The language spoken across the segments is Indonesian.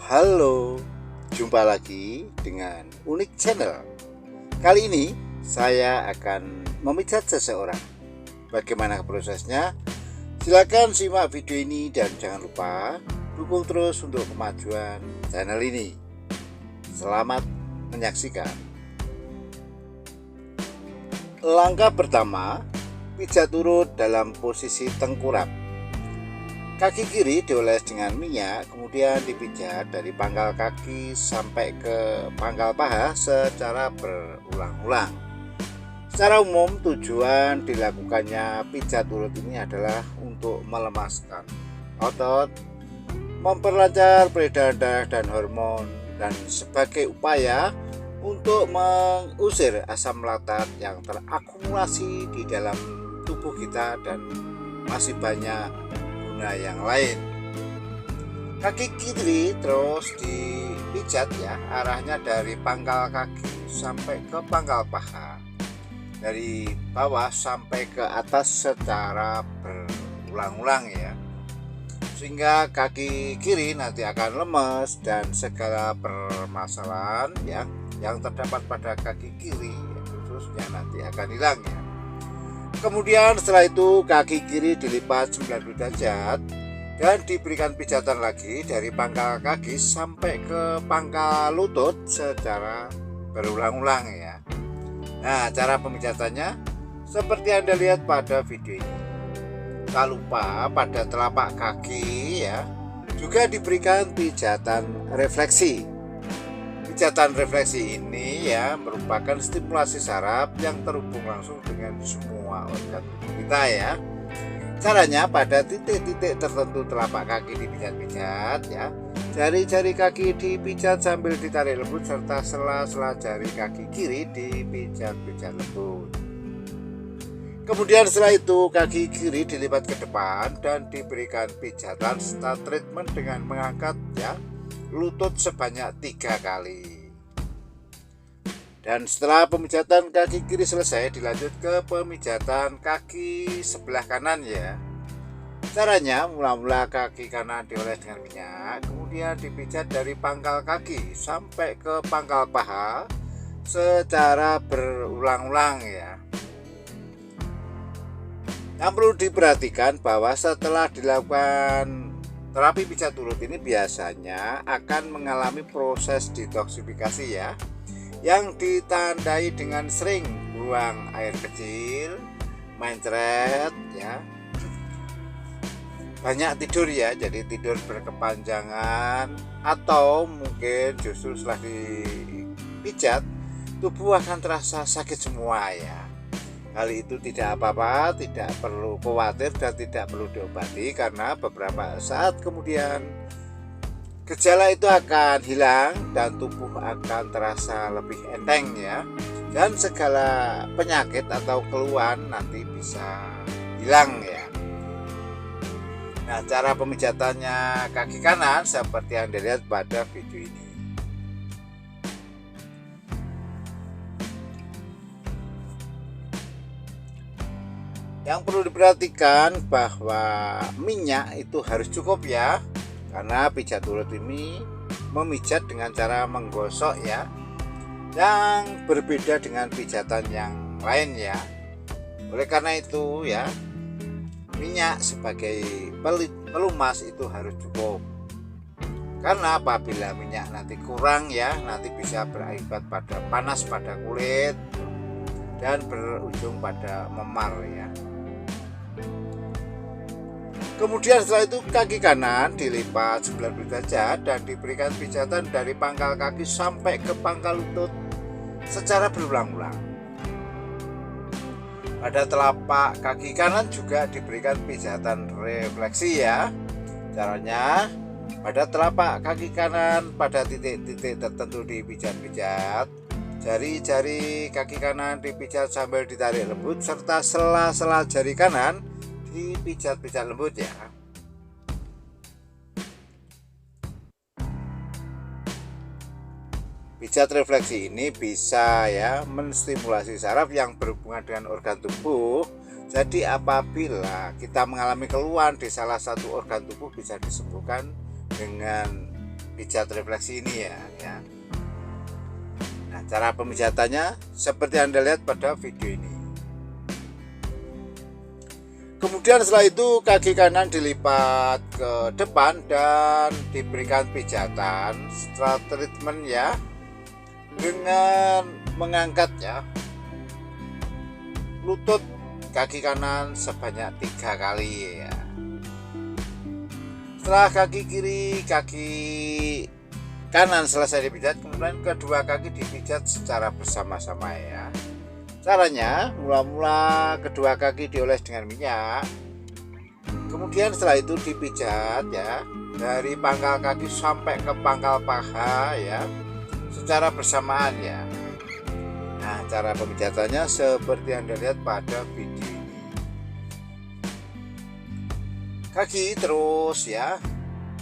Halo, jumpa lagi dengan Unik Channel. Kali ini saya akan memijat seseorang. Bagaimana prosesnya? Silakan simak video ini dan jangan lupa dukung terus untuk kemajuan channel ini. Selamat menyaksikan. Langkah pertama, pijat urut dalam posisi tengkurap. Kaki kiri dioles dengan minyak, kemudian dipijat dari pangkal kaki sampai ke pangkal paha secara berulang-ulang. Secara umum tujuan dilakukannya pijat urut ini adalah untuk melemaskan otot, memperlancar peredaran darah dan hormon, dan sebagai upaya untuk mengusir asam laktat yang terakumulasi di dalam tubuh kita dan masih banyak yang lain. Kaki kiri terus dipijat ya, arahnya dari pangkal kaki sampai ke pangkal paha, dari bawah sampai ke atas secara berulang-ulang ya, sehingga kaki kiri nanti akan lemes dan segala permasalahan ya yang terdapat pada kaki kiri khususnya nanti akan hilang ya. Kemudian setelah itu kaki kiri dilipat 90 derajat dan diberikan pijatan lagi dari pangkal kaki sampai ke pangkal lutut secara berulang-ulang ya. Nah, cara pemijatannya seperti Anda lihat pada video ini. Tak lupa pada telapak kaki ya juga diberikan pijatan refleksi. Pijatan refleksi ini ya merupakan stimulasi saraf yang terhubung langsung dengan semua organ tubuh kita ya. Caranya pada titik-titik tertentu telapak kaki dipijat-pijat ya. Jari-jari kaki dipijat sambil ditarik lembut serta sela-sela jari kaki kiri dipijat-pijat lembut. Kemudian setelah itu kaki kiri dilipat ke depan dan diberikan pijatan serta treatment dengan mengangkat ya lutut sebanyak 3 kali. Dan setelah pemijatan kaki kiri selesai, dilanjut ke pemijatan kaki sebelah kanan ya. Caranya mula-mula kaki kanan dioles dengan minyak, kemudian dipijat dari pangkal kaki sampai ke pangkal paha secara berulang-ulang ya. Yang perlu diperhatikan bahwa setelah dilakukan terapi pijat urut ini biasanya akan mengalami proses detoksifikasi ya, yang ditandai dengan sering buang air kecil, mencret ya, banyak tidur ya, jadi tidur berkepanjangan, atau mungkin justru setelah dipijat tubuh akan terasa sakit semua ya. Hal itu tidak apa-apa, tidak perlu khawatir dan tidak perlu diobati, karena beberapa saat kemudian gejala itu akan hilang dan tubuh akan terasa lebih enteng ya, dan segala penyakit atau keluhan nanti bisa hilang ya. Nah, cara pemijatannya kaki kanan seperti yang dilihat pada video ini. Yang perlu diperhatikan bahwa minyak itu harus cukup ya, karena pijat urut ini memijat dengan cara menggosok ya, yang berbeda dengan pijatan yang lain ya. Oleh karena itu ya, minyak sebagai pelumas itu harus cukup, karena apabila minyak nanti kurang ya, nanti bisa berakibat pada panas pada kulit dan berujung pada memar ya. Kemudian setelah itu kaki kanan dilipat 90 derajat dan diberikan pijatan dari pangkal kaki sampai ke pangkal lutut secara berulang-ulang. Pada telapak kaki kanan juga diberikan pijatan refleksi ya. Caranya pada telapak kaki kanan pada titik-titik tertentu dipijat-pijat. Jari-jari kaki kanan dipijat sambil ditarik lembut serta sela-sela jari kanan dipijat-pijat lembut ya. Pijat refleksi ini bisa ya menstimulasi saraf yang berhubungan dengan organ tubuh. Jadi apabila kita mengalami keluhan di salah satu organ tubuh bisa disembuhkan dengan pijat refleksi ini ya. Nah, cara pemijatannya seperti Anda lihat pada video ini. Kemudian setelah itu kaki kanan dilipat ke depan dan diberikan pijatan setelah treatment ya, dengan mengangkat ya lutut kaki kanan sebanyak 3 kali ya. Setelah kaki kanan selesai dipijat, kemudian kedua kaki dipijat secara bersama-sama ya. Caranya, mula-mula kedua kaki dioles dengan minyak, kemudian setelah itu dipijat ya, dari pangkal kaki sampai ke pangkal paha ya, secara bersamaan ya. Nah, cara pemijatannya seperti Anda lihat pada video ini. Kaki terus ya,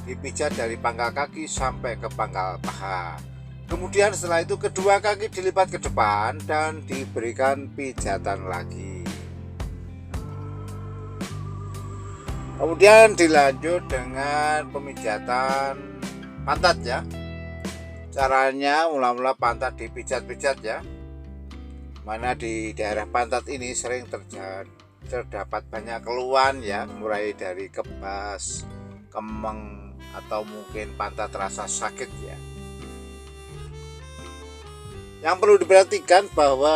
dipijat dari pangkal kaki sampai ke pangkal paha. Kemudian setelah itu kedua kaki dilipat ke depan dan diberikan pijatan lagi. Kemudian dilanjut dengan pemijatan pantat ya. Caranya mula-mula pantat dipijat-pijat ya. Mana di daerah pantat ini sering terdapat banyak keluhan ya, mulai dari kebas, kemeng, atau mungkin pantat terasa sakit ya. Yang perlu diperhatikan bahwa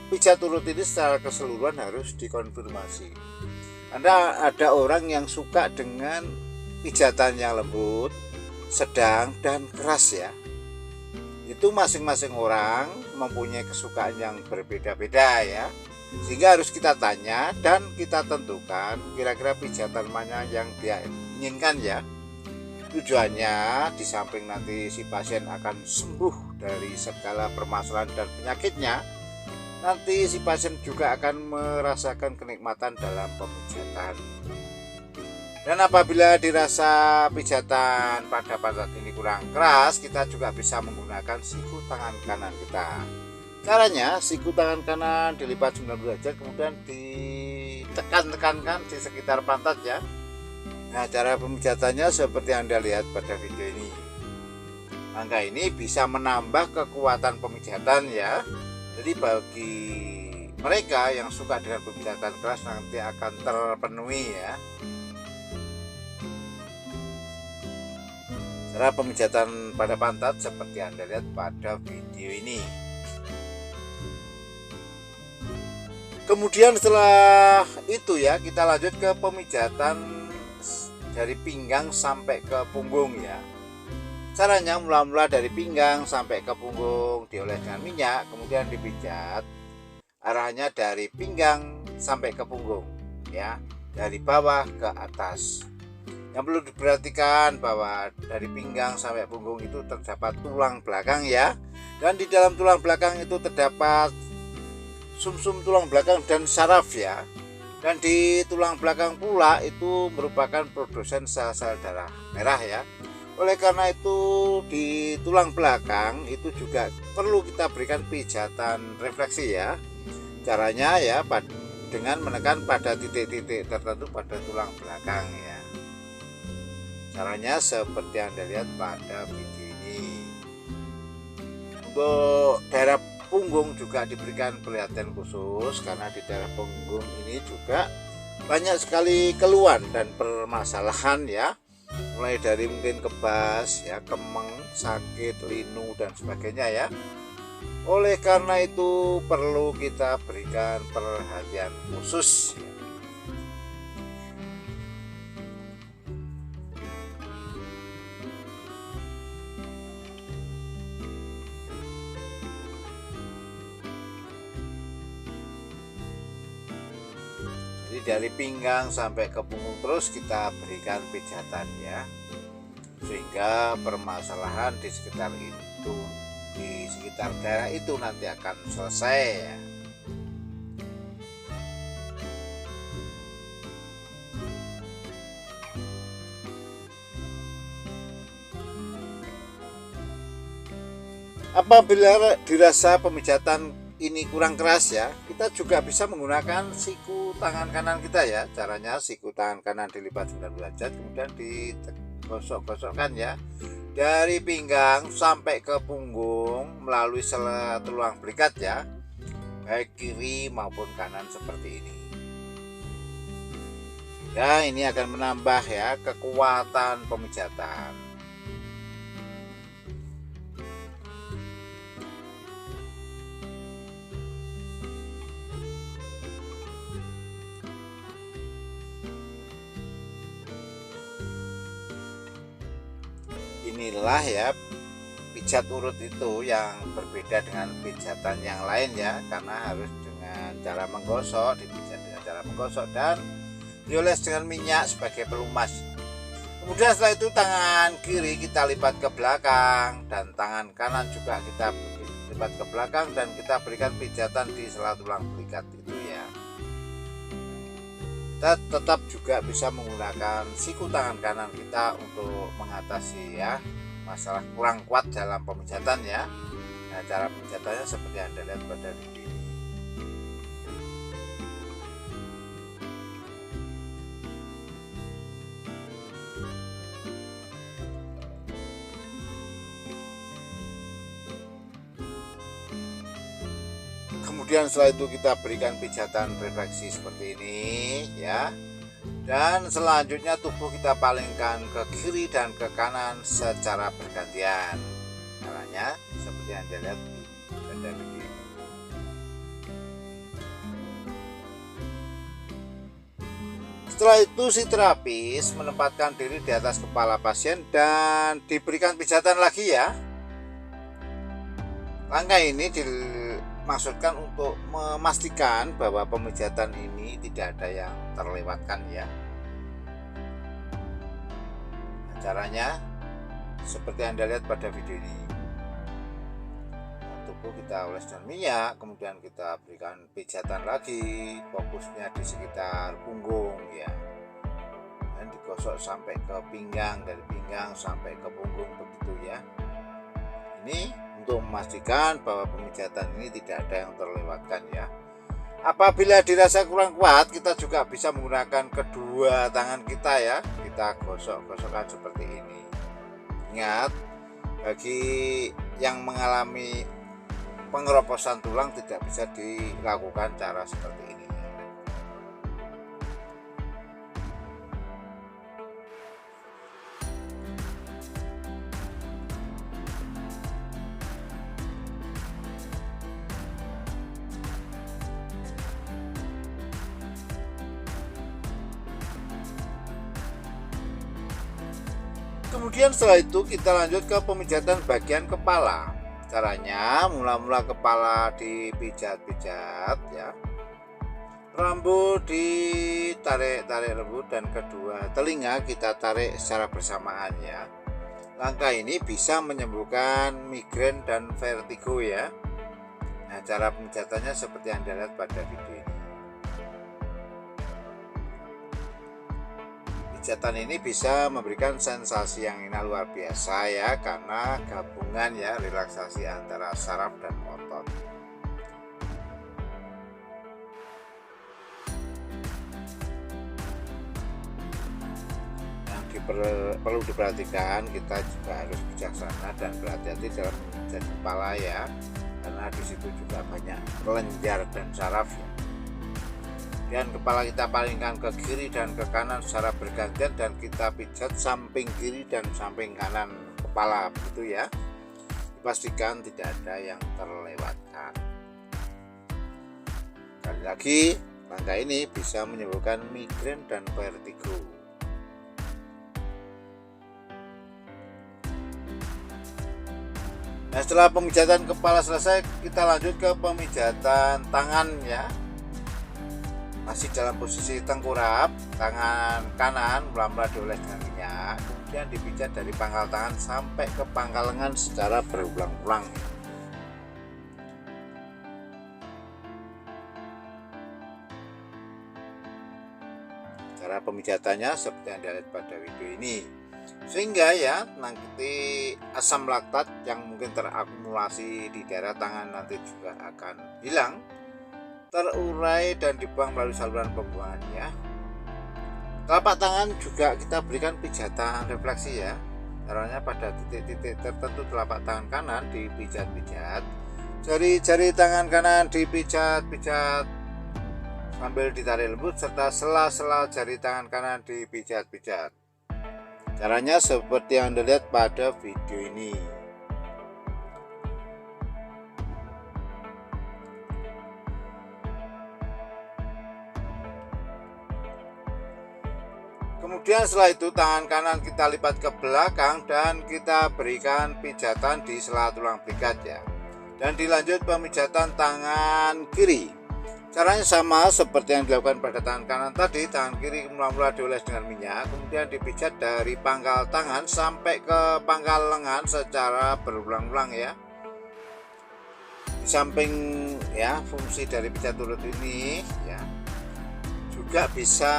pijat urut ini secara keseluruhan harus dikonfirmasi. Karena ada orang yang suka dengan pijatan yang lembut, sedang, dan keras ya. Itu masing-masing orang mempunyai kesukaan yang berbeda-beda ya. Sehingga harus kita tanya dan kita tentukan kira-kira pijatan mana yang dia inginkan ya. Tujuannya di samping nanti si pasien akan sembuh dari segala permasalahan dan penyakitnya, nanti si pasien juga akan merasakan kenikmatan dalam pemijatan. Dan apabila dirasa pijatan pada pantat ini kurang keras, kita juga bisa menggunakan siku tangan kanan kita. Caranya, siku tangan kanan dilipat 90 derajat, kemudian ditekan-tekankan di sekitar pantat ya. Nah, cara pemijatannya seperti Anda lihat pada video ini. Angka ini bisa menambah kekuatan pemijatan ya. Jadi bagi mereka yang suka dengan pemijatan keras nanti akan terpenuhi ya. Cara pemijatan pada pantat seperti Anda lihat pada video ini. Kemudian setelah itu ya, kita lanjut ke pemijatan dari pinggang sampai ke punggung ya. Caranya mula-mula dari pinggang sampai ke punggung dioles dengan minyak, kemudian dipijat. Arahnya dari pinggang sampai ke punggung ya, dari bawah ke atas. Yang perlu diperhatikan bahwa dari pinggang sampai punggung itu terdapat tulang belakang ya. Dan di dalam tulang belakang itu terdapat sumsum tulang belakang dan saraf ya. Dan di tulang belakang pula itu merupakan produsen sel-sel darah merah ya. Oleh karena itu di tulang belakang itu juga perlu kita berikan pijatan refleksi ya. Caranya ya dengan menekan pada titik-titik tertentu pada tulang belakang ya. Caranya seperti Anda lihat pada video ini. Untuk daerah punggung juga diberikan perhatian khusus karena di daerah punggung ini juga banyak sekali keluhan dan permasalahan ya, mulai dari mungkin kebas ya, kemeng, sakit, linu dan sebagainya ya. Oleh karena itu perlu kita berikan perhatian khusus ya. Dari pinggang sampai ke punggung terus kita berikan pijatan ya, sehingga permasalahan di sekitar itu, di sekitar daerah itu nanti akan selesai ya. Apabila dirasa pemijatan ini kurang keras ya, kita juga bisa menggunakan siku tangan kanan kita ya. Caranya siku tangan kanan dilipat 90 derajat, kemudian digosok-gosokkan ya dari pinggang sampai ke punggung melalui sela tulang belikat ya, baik kiri maupun kanan seperti ini. Ya, ini akan menambah ya kekuatan pemijatan. Inilah ya pijat urut itu yang berbeda dengan pijatan yang lain ya, karena harus dengan cara menggosok, dipijat dengan cara menggosok dan dioles dengan minyak sebagai pelumas. Kemudian setelah itu tangan kiri kita lipat ke belakang dan tangan kanan juga kita lipat ke belakang dan kita berikan pijatan di sela tulang belikat itu ya. Kita tetap juga bisa menggunakan siku tangan kanan kita untuk mengatasi ya masalah kurang kuat dalam pemijatan ya. Nah, cara pemijatannya seperti Anda lihat pada video ini. Kemudian setelah itu kita berikan pijatan refleksi seperti ini ya. Dan selanjutnya tubuh kita palingkan ke kiri dan ke kanan secara bergantian. Caranya seperti yang Anda lihat pada video ini. Setelah itu si terapis menempatkan diri di atas kepala pasien dan diberikan pijatan lagi ya. Langkah ini dimaksudkan untuk memastikan bahwa pemijatan ini tidak ada yang terlewatkan ya. Nah, caranya seperti Anda lihat pada video ini. Nah, tubuh kita oles dengan minyak, kemudian kita berikan pijatan lagi, fokusnya di sekitar punggung ya. Dan digosok sampai ke pinggang, dari pinggang sampai ke punggung begitu ya. Ini untuk memastikan bahwa pemijatan ini tidak ada yang terlewatkan ya. Apabila dirasa kurang kuat, kita juga bisa menggunakan kedua tangan kita ya. Kita gosok-gosokkan seperti ini. Ingat, bagi yang mengalami pengeroposan tulang tidak bisa dilakukan cara seperti ini. Kemudian setelah itu kita lanjut ke pemijatan bagian kepala. Caranya mula-mula kepala dipijat-pijat ya. Rambut ditarik-tarik lembut dan kedua telinga kita tarik secara bersamaan ya. Langkah ini bisa menyembuhkan migrain dan vertigo ya. Nah, cara pemijatannya seperti yang Anda lihat pada video ini. Pijatan ini bisa memberikan sensasi yang enak luar biasa ya, karena gabungan ya relaksasi antara saraf dan otot. Yang perlu diperhatikan, kita juga harus bijaksana dan berhati-hati dalam memijat kepala ya, karena di situ juga banyak kelenjar dan saraf ya. Dan kepala kita palingkan ke kiri dan ke kanan secara bergantian dan kita pijat samping kiri dan samping kanan kepala begitu ya. Dipastikan tidak ada yang terlewatkan. Sekali lagi, langkah ini bisa menyembuhkan migrain dan vertigo. Nah, setelah pemijatan kepala selesai, kita lanjut ke pemijatan tangan ya. Masih dalam posisi tengkurap, tangan kanan mula-mula dioles dengan minyak, kemudian dipijat dari pangkal tangan sampai ke pangkal lengan secara berulang-ulang. Cara pemijatannya seperti yang dilihat pada video ini, sehingga ya nanti asam laktat yang mungkin terakumulasi di daerah tangan nanti juga akan hilang, terurai dan dibuang melalui saluran pembuangan ya. Telapak tangan juga kita berikan pijatan refleksi ya. Caranya pada titik-titik tertentu telapak tangan kanan dipijat-pijat, jari-jari tangan kanan dipijat-pijat sambil ditarik lembut, serta sela-sela jari tangan kanan dipijat-pijat. Caranya seperti yang Anda lihat pada video ini. Kemudian setelah itu tangan kanan kita lipat ke belakang dan kita berikan pijatan di sela tulang belikat ya. Dan dilanjut pemijatan tangan kiri. Caranya sama seperti yang dilakukan pada tangan kanan tadi. Tangan kiri mula-mula dioles dengan minyak, kemudian dipijat dari pangkal tangan sampai ke pangkal lengan secara berulang-ulang ya. Di samping ya fungsi dari pijat urut ini ya, juga bisa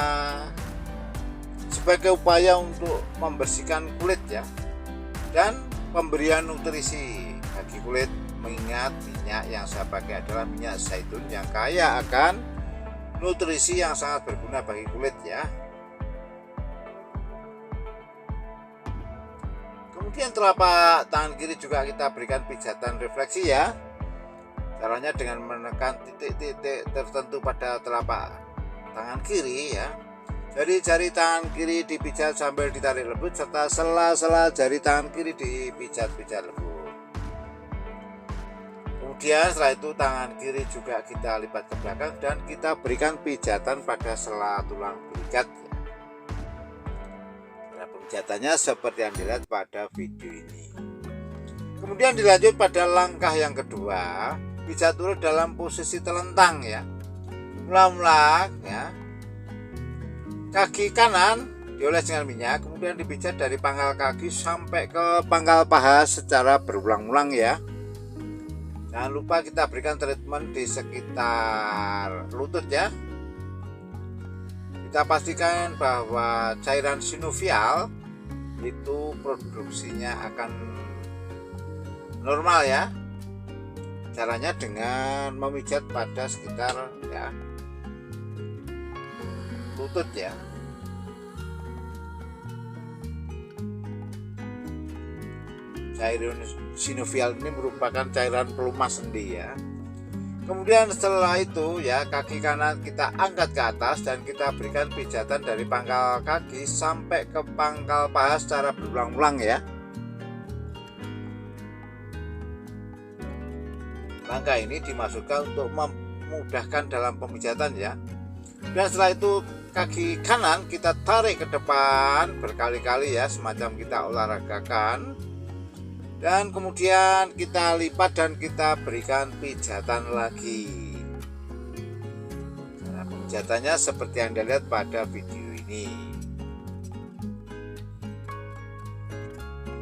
sebagai upaya untuk membersihkan kulit ya, dan pemberian nutrisi bagi kulit, mengingat minyak yang saya pakai adalah minyak zaitun yang kaya akan nutrisi yang sangat berguna bagi kulit ya. Kemudian telapak tangan kiri juga kita berikan pijatan refleksi ya. Caranya dengan menekan titik-titik tertentu pada telapak tangan kiri ya. Jari-jari tangan kiri dipijat sambil ditarik lembut, serta sela-sela jari tangan kiri dipijat-pijat lembut. Kemudian setelah itu tangan kiri juga kita lipat ke belakang dan kita berikan pijatan pada sela tulang belikat. Nah, pemijatannya seperti yang dilihat pada video ini. Kemudian dilanjut pada langkah yang kedua, pijat urut dalam posisi telentang ya. Mula-mula ya, kaki kanan dioles dengan minyak, kemudian dipijat dari pangkal kaki sampai ke pangkal paha secara berulang-ulang ya. Jangan lupa kita berikan treatment di sekitar lutut ya. Kita pastikan bahwa cairan sinovial itu produksinya akan normal ya. Caranya dengan memijat pada sekitar ya lutut ya. Cairan sinovial ini merupakan cairan pelumas sendi ya. Kemudian setelah itu ya, kaki kanan kita angkat ke atas dan kita berikan pijatan dari pangkal kaki sampai ke pangkal paha secara berulang-ulang ya. Langkah ini dimaksudkan untuk memudahkan dalam pemijatan ya. Dan setelah itu kaki kanan kita tarik ke depan berkali-kali ya, semacam kita olahragakan. Dan kemudian kita lipat dan kita berikan pijatan lagi. Nah, pemijatannya seperti yang Anda lihat pada video ini.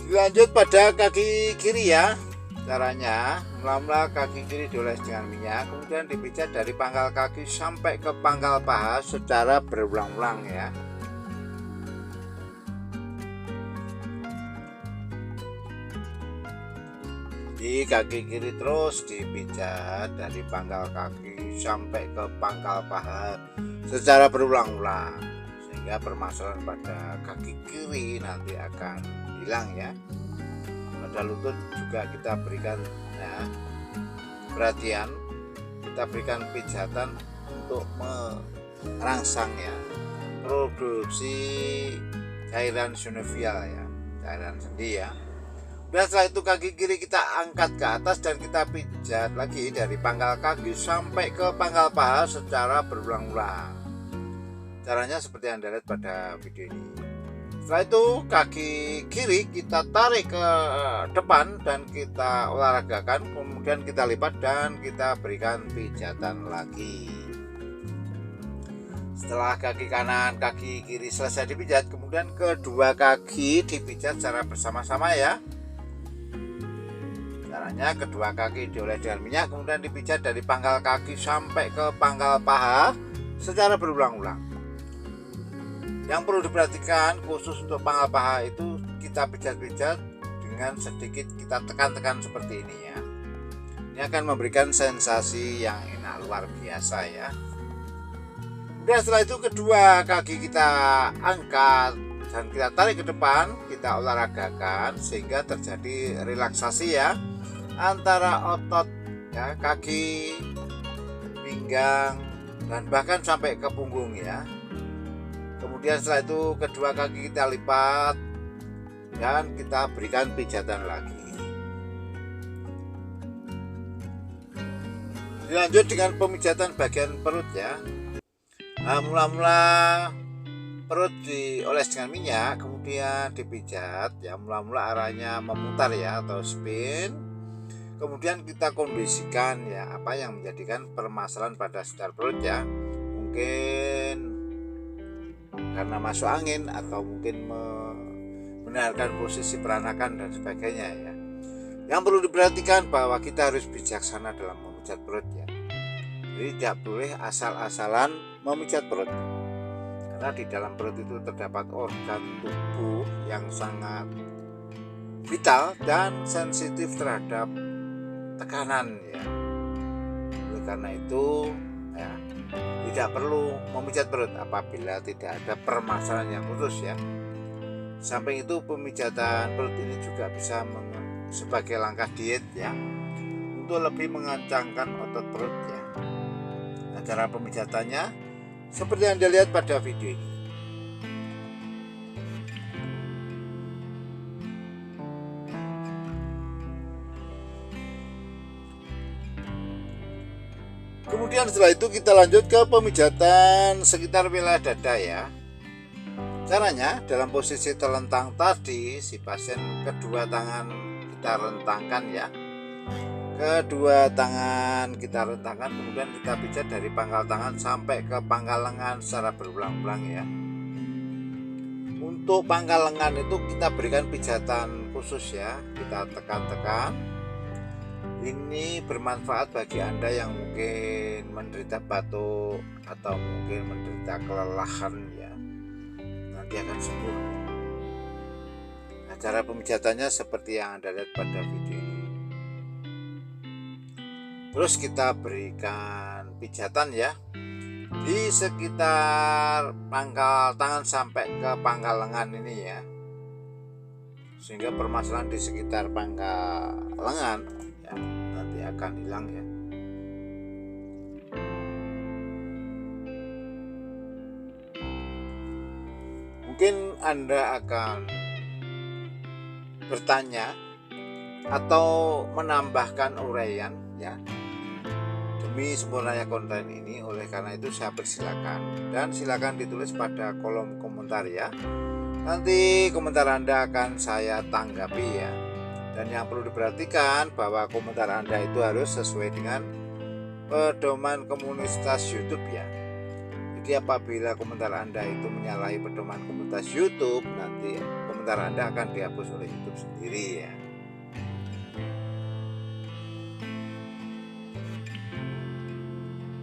Dilanjut pada kaki kiri ya. Caranya mula-mula kaki kiri dioles dengan minyak, kemudian dipijat dari pangkal kaki sampai ke pangkal paha secara berulang-ulang ya. Di kaki kiri terus dipijat dari pangkal kaki sampai ke pangkal paha secara berulang-ulang, sehingga permasalahan pada kaki kiri nanti akan hilang ya. Pada lutut juga kita berikan ya, perhatian, kita berikan pijatan untuk merangsang ya produksi cairan sinovial ya, cairan sendi ya. Dan setelah itu kaki kiri kita angkat ke atas dan kita pijat lagi dari pangkal kaki sampai ke pangkal paha secara berulang-ulang. Caranya seperti yang Anda lihat pada video ini. Setelah itu kaki kiri kita tarik ke depan dan kita olahragakan, kemudian kita lipat dan kita berikan pijatan lagi. Setelah kaki kanan, kaki kiri selesai dipijat, kemudian kedua kaki dipijat secara bersama-sama ya. Caranya kedua kaki dioles dengan minyak, kemudian dipijat dari pangkal kaki sampai ke pangkal paha secara berulang-ulang. Yang perlu diperhatikan khusus untuk pangkal paha itu kita pijat-pijat dengan sedikit kita tekan-tekan seperti ini ya. Ini akan memberikan sensasi yang enak luar biasa ya. Dan setelah itu kedua kaki kita angkat dan kita tarik ke depan, kita olahragakan sehingga terjadi relaksasi ya antara otot ya, kaki, pinggang, dan bahkan sampai ke punggung ya. Kemudian setelah itu kedua kaki kita lipat dan kita berikan pijatan lagi. Dilanjut dengan pemijatan bagian perut ya. Nah, mula-mula perut dioles dengan minyak, kemudian dipijat ya, mula-mula arahnya memutar ya atau spin. Kemudian kita kondisikan ya apa yang menjadikan permasalahan pada sekitar perut ya. Mungkin karena masuk angin atau mungkin membenarkan posisi peranakan dan sebagainya ya. Yang perlu diperhatikan bahwa kita harus bijaksana dalam memijat perut ya. Jadi tidak boleh asal-asalan memijat perut. Karena di dalam perut itu terdapat organ tubuh yang sangat vital dan sensitif terhadap tekanan ya. Oleh karena itu ya, tidak perlu memijat perut apabila tidak ada permasalahan yang khusus ya. Samping itu pemijatan perut ini juga bisa sebagai langkah diet ya, untuk lebih mengencangkan otot perut ya. Nah, cara pemijatannya seperti yang Anda lihat pada video ini. Kemudian setelah itu kita lanjut ke pemijatan sekitar wilayah dada ya. Caranya dalam posisi terlentang tadi, si pasien kedua tangan kita rentangkan ya. Kedua tangan kita rentangkan, kemudian kita pijat dari pangkal tangan sampai ke pangkal lengan secara berulang-ulang ya. Untuk pangkal lengan itu kita berikan pijatan khusus ya, kita tekan-tekan. Ini bermanfaat bagi Anda yang mungkin menderita batuk atau mungkin menderita kelelahan ya, nanti akan sembuh. Nah, cara pemijatannya seperti yang Anda lihat pada video ini. Terus kita berikan pijatan ya di sekitar pangkal tangan sampai ke pangkal lengan ini ya, sehingga permasalahan di sekitar pangkal lengan ya, nanti akan hilang ya. Mungkin Anda akan bertanya atau menambahkan uraian ya, demi sempurnanya konten ini. Oleh karena itu saya persilakan, dan silakan ditulis pada kolom komentar ya. Nanti komentar Anda akan saya tanggapi ya. Dan yang perlu diperhatikan bahwa komentar Anda itu harus sesuai dengan pedoman komunitas YouTube ya. Jadi apabila komentar Anda itu menyalahi pedoman komunitas YouTube, nanti komentar Anda akan dihapus oleh YouTube sendiri ya.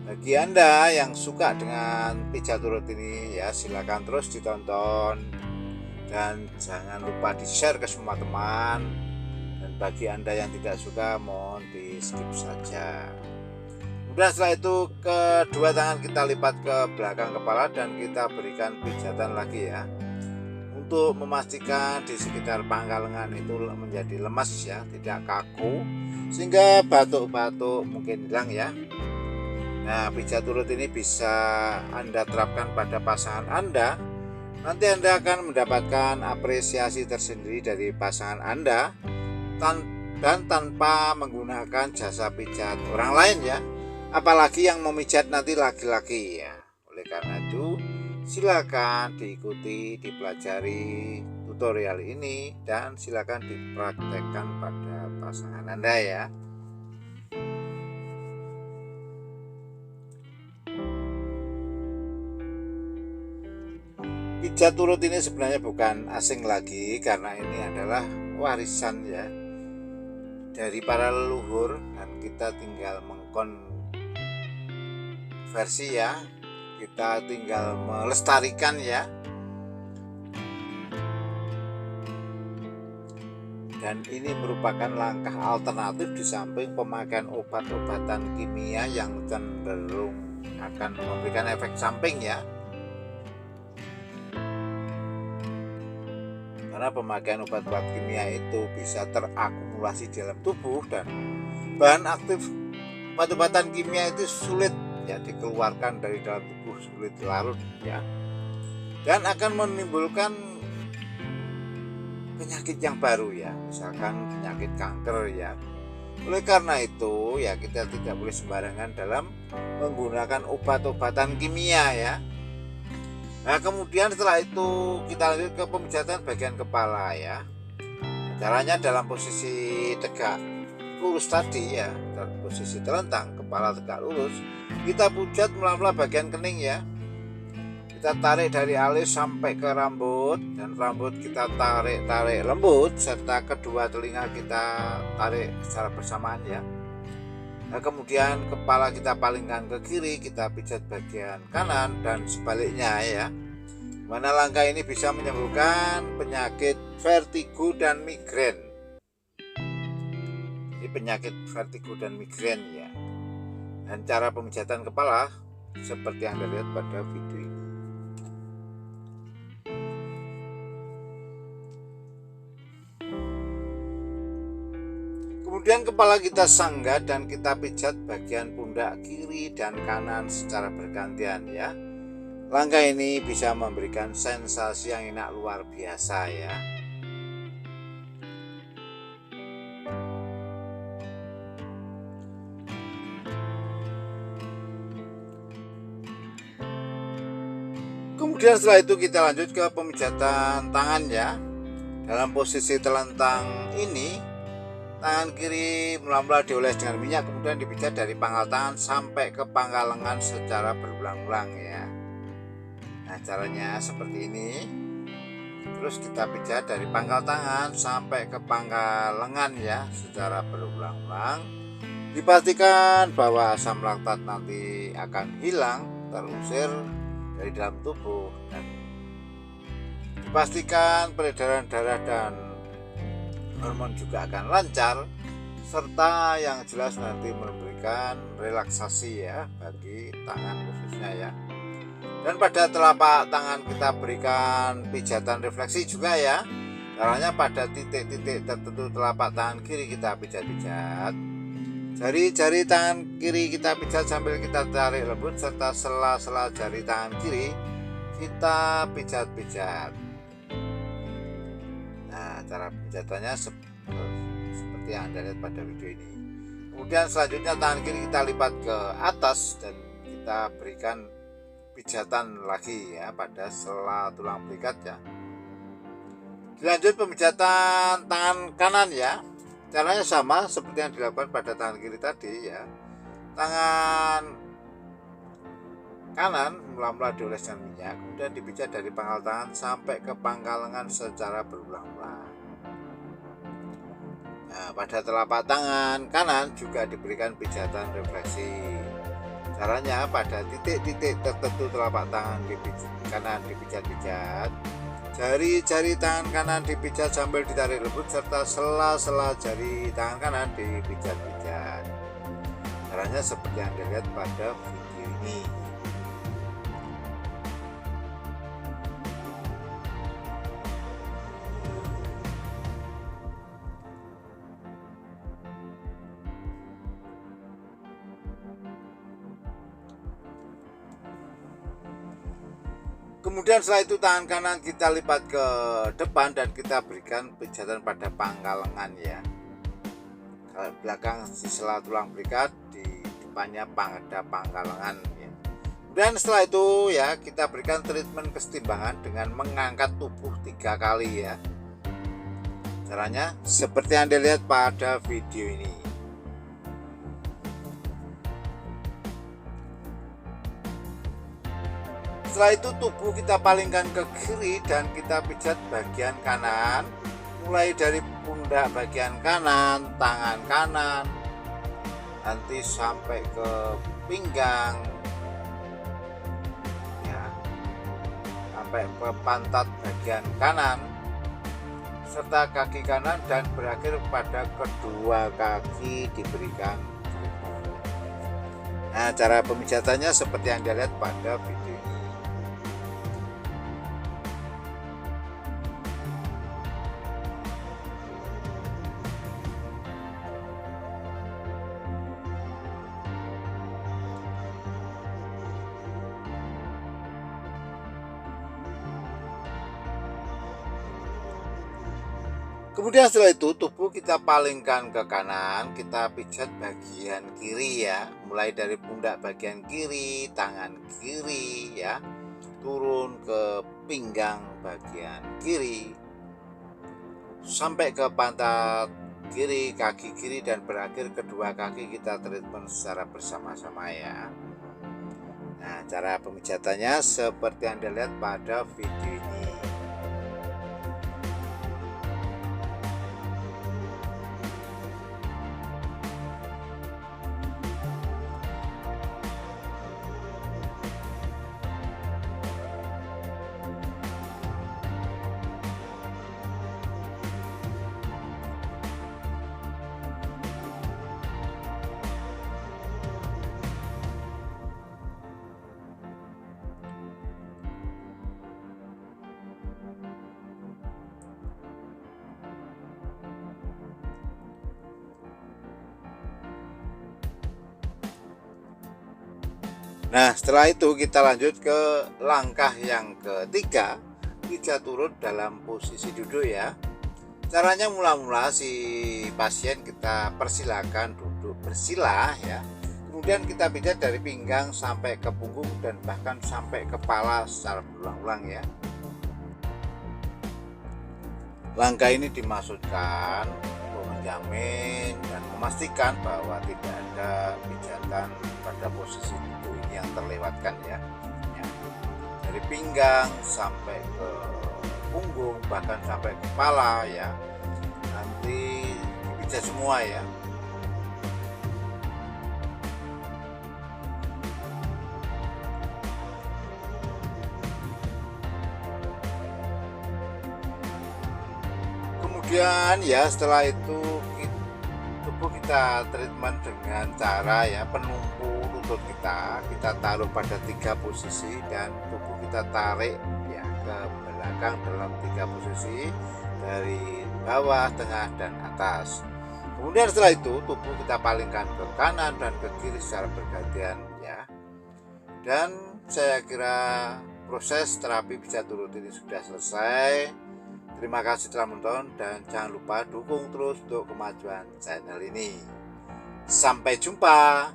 Bagi Anda yang suka dengan pijat urut ini ya, silakan terus ditonton dan jangan lupa di-share ke semua teman. Dan bagi Anda yang tidak suka, mohon di skip saja. Kemudian setelah itu kedua tangan kita lipat ke belakang kepala dan kita berikan pijatan lagi ya, untuk memastikan di sekitar pangkal lengan itu menjadi lemas ya, tidak kaku, sehingga batuk-batuk mungkin hilang ya. Nah, pijat urut ini bisa Anda terapkan pada pasangan Anda. Nanti Anda akan mendapatkan apresiasi tersendiri dari pasangan Anda dan tanpa menggunakan jasa pijat orang lain ya. Apalagi yang memijat nanti laki-laki ya. Oleh karena itu, silakan diikuti, dipelajari tutorial ini dan silakan dipraktekkan pada pasangan Anda ya. Pijat urut ini sebenarnya bukan asing lagi, karena ini adalah warisan ya dari para leluhur, dan kita tinggal mengkonversi ya, kita tinggal melestarikan ya. Dan ini merupakan langkah alternatif di samping pemakaian obat-obatan kimia yang cenderung akan memberikan efek samping ya. mana pemakaian obat-obat kimia itu bisa terakumulasi di dalam tubuh dan bahan aktif obat-obatan kimia itu sulit ya dikeluarkan dari dalam tubuh, sulit larut ya, dan akan menimbulkan penyakit yang baru ya, misalkan penyakit kanker ya. Oleh karena itu ya kita tidak boleh sembarangan dalam menggunakan obat-obatan kimia ya. Nah kemudian setelah itu kita lanjut ke pemijatan bagian kepala ya. Caranya dalam posisi tegak lurus tadi ya, dalam posisi terlentang, kepala tegak lurus, kita pijat mula-mula bagian kening ya. Kita tarik dari alis sampai ke rambut, dan rambut kita tarik lembut, serta kedua telinga kita tarik secara bersamaan ya. Nah kemudian kepala kita palingkan ke kiri, kita pijat bagian kanan dan sebaliknya ya. Mana langkah ini bisa menyembuhkan penyakit vertigo dan migrain. Jadi penyakit vertigo dan migrain ya. Dan cara pemijatan kepala seperti yang Anda lihat pada video ini. Kemudian kepala kita sanggah dan kita pijat bagian pundak kiri dan kanan secara bergantian ya. Langkah ini bisa memberikan sensasi yang enak luar biasa ya. Kemudian setelah itu kita lanjut ke pemijatan tangan ya. Dalam posisi telentang ini, tangan kiri mula-mula dioles dengan minyak, kemudian dipijat dari pangkal tangan sampai ke pangkal lengan secara berulang-ulang ya. Nah caranya seperti ini. Terus kita pijat dari pangkal tangan sampai ke pangkal lengan ya, secara berulang-ulang. Dipastikan bahwa asam laktat nanti akan hilang, terusir dari dalam tubuh, dan dipastikan peredaran darah dan hormon juga akan lancar, serta yang jelas nanti memberikan relaksasi ya bagi tangan khususnya ya. Dan pada telapak tangan kita berikan pijatan refleksi juga ya. Caranya pada titik-titik tertentu telapak tangan kiri kita pijat-pijat. Jari-jari tangan kiri kita pijat sambil kita tarik lembut, serta sela-sela jari tangan kiri kita pijat-pijat. Nah cara pijatannya seperti yang Anda lihat pada video ini. Kemudian selanjutnya tangan kiri kita lipat ke atas dan kita berikan pijatan lagi ya pada sela tulang belikat ya. Dilanjut pemijatan tangan kanan ya. Caranya sama seperti yang dilakukan pada tangan kiri tadi ya. Tangan kanan mula-mula dioles dengan minyak, kemudian dipijat dari pangkal tangan sampai ke pangkal lengan secara berulang-ulang. Nah, pada telapak tangan kanan juga diberikan pijatan refleksi. Caranya pada titik-titik tertentu telapak tangan kanan dipijat-pijat. Jari-jari tangan kanan dipijat sambil ditarik lembut, serta sela-sela jari tangan kanan dipijat-pijat. Caranya seperti yang Anda lihat pada video ini. Kemudian setelah itu tangan kanan kita lipat ke depan dan kita berikan pijatan pada pangkal lengan ya. Kalau belakang di sela tulang belikat, di depannya pada pangkal lengan ya. Dan setelah itu ya kita berikan treatment kesetimbangan dengan mengangkat tubuh 3 kali ya. Caranya seperti yang Anda lihat pada video ini. Setelah itu tubuh kita palingkan ke kiri dan kita pijat bagian kanan, mulai dari pundak bagian kanan, tangan kanan, nanti sampai ke pinggang ya, sampai ke pantat bagian kanan serta kaki kanan, dan berakhir pada kedua kaki diberikan. Nah cara pemijatannya seperti yang Anda lihat pada video ini. Kemudian setelah itu tubuh kita palingkan ke kanan, kita pijat bagian kiri ya, mulai dari pundak bagian kiri, tangan kiri ya, turun ke pinggang bagian kiri, sampai ke pantat kiri, kaki kiri, dan berakhir kedua kaki kita treatment secara bersama-sama ya. Nah, cara pemijatannya seperti yang Anda lihat pada video ini. Nah, setelah itu kita lanjut ke langkah yang ketiga, pijat turun dalam posisi duduk ya. Caranya mula-mula si pasien kita persilakan duduk bersila ya. Kemudian kita pijat dari pinggang sampai ke punggung dan bahkan sampai kepala secara berulang-ulang ya. Langkah ini dimaksudkan untuk menjamin dan memastikan bahwa tidak ada pijatan pada posisi duduk ini yang terlewatkan ya. Dari pinggang sampai ke punggung bahkan sampai kepala ya, nanti dipijat semua ya. Kemudian ya setelah itu tubuh kita treatment dengan cara ya penumpu lutut kita taruh pada 3 posisi dan tubuh kita tarik ya ke belakang dalam 3 posisi dari bawah, tengah, dan atas. Kemudian setelah itu tubuh kita palingkan ke kanan dan ke kiri secara bergantian ya. Dan saya kira proses terapi pijat turun ini sudah selesai. Terima kasih telah menonton dan jangan lupa dukung terus untuk kemajuan channel ini. Sampai jumpa.